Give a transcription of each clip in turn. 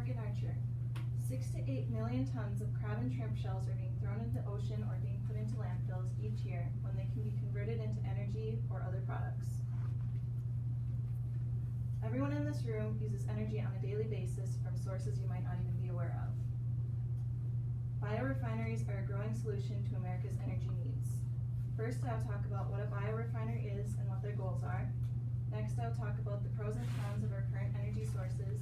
market Archer. 6 to 8 million tons of crab and shrimp shells are being thrown into the ocean or being put into landfills each year when they can be converted into energy or other products. Everyone in this room uses energy on a daily basis from sources you might not even be aware of. Biorefineries are a growing solution to America's energy needs. First, I'll talk about what a biorefinery is and what their goals are. Next, I'll talk about the pros and cons of our current energy sources.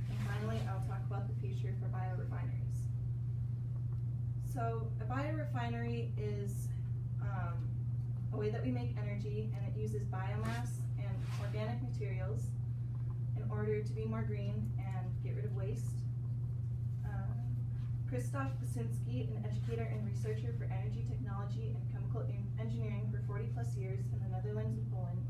And finally, I'll talk about the future for biorefineries. So, a biorefinery is a way that we make energy, and it uses biomass and organic materials in order to be more green and get rid of waste. Krzysztof Basinski, an educator and researcher for energy technology and chemical engineering for 40 plus years in the Netherlands and Poland,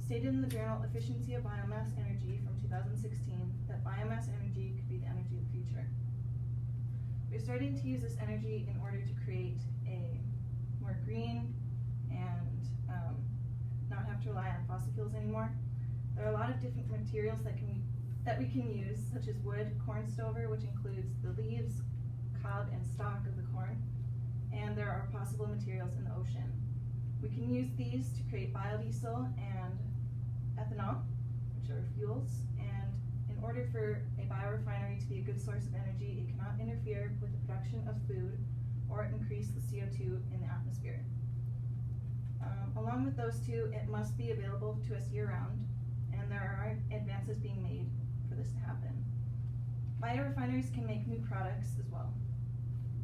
stated in the journal Efficiency of Biomass Energy from 2016 that biomass energy could be the energy of the future. We're starting to use this energy in order to create a more green and not have to rely on fossil fuels anymore. There are a lot of different materials that we can use, such as wood, corn stover, which includes the leaves, cob, and stalk of the corn, and there are possible materials in the ocean. We can use these to create biodiesel and ethanol, which are fuels, and in order for a biorefinery to be a good source of energy, it cannot interfere with the production of food or increase the CO2 in the atmosphere. Along with those two, it must be available to us year-round, and there are advances being made for this to happen. Biorefineries can make new products as well.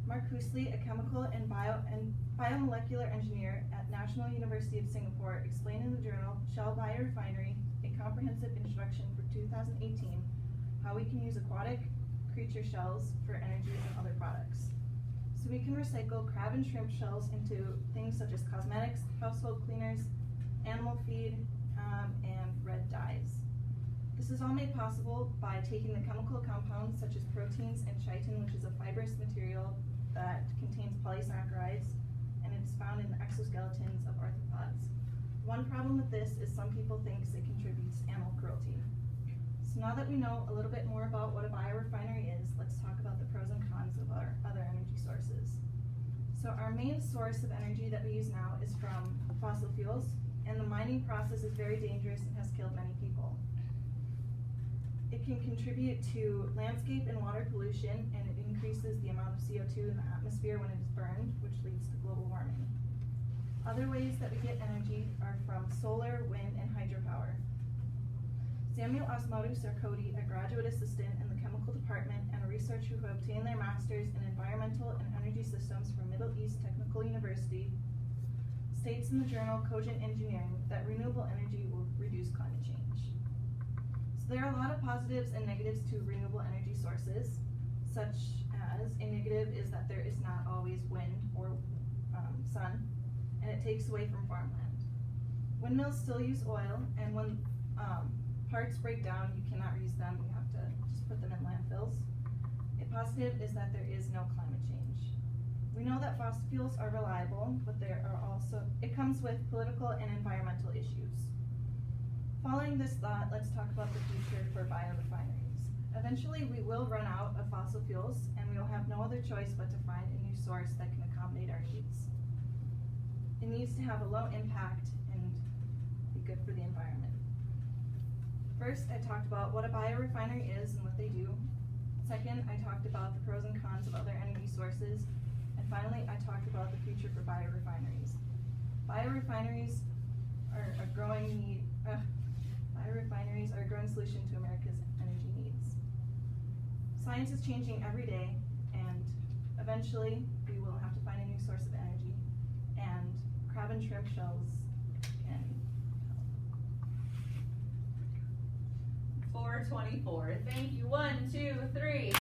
Mark Housley, a chemical and biomolecular engineer at National University of Singapore, explained in the journal Shell Biorefinery, a comprehensive introduction for 2018, how we can use aquatic creature shells for energy and other products. So we can recycle crab and shrimp shells into things such as cosmetics, household cleaners, animal feed, and red dyes. This is all made possible by taking the chemical compounds such as proteins and chitin, which is a fibrous material that contains polysaccharides, and it's found in the exoskeletons of arthropods. One problem with this is some people think it contributes to animal cruelty. So now that we know a little bit more about what a biorefinery is, let's talk about the pros and cons of our other energy sources. So our main source of energy that we use now is from fossil fuels, and the mining process is very dangerous and has killed many people. It can contribute to landscape and water pollution, and it increases the amount of CO2 in the atmosphere when it is burned, which leads to global warming. Other ways that we get energy are from solar, wind, and hydropower. Samuel Osmodu Sarkodi, a graduate assistant in the chemical department and a researcher who obtained their master's in environmental and energy systems from Middle East Technical University, states in the journal Cogent Engineering that renewable energy will reduce climate change. So there are a lot of positives and negatives to renewable energy sources, such as a negative is that there is not always wind or sun, and it takes away from farmland. Windmills still use oil, and when parts break down, you cannot reuse them, you have to just put them in landfills. A positive is that there is no climate change. We know that fossil fuels are reliable, but it comes with political and environmental issues. Following this thought, let's talk about the future for biorefineries. Eventually, we will run out of fossil fuels, and we will have no other choice but to find a new source that can accommodate our needs. It needs to have a low impact and be good for the environment. First, I talked about what a biorefinery is and what they do. Second, I talked about the pros and cons of other energy sources. And finally, I talked about the future for biorefineries. Biorefineries are a growing solution to America's energy needs. Science is changing every day, and eventually we will have to find a new source of energy, and crab and shrimp shells can help. 424. Thank you. 1, 2, 3.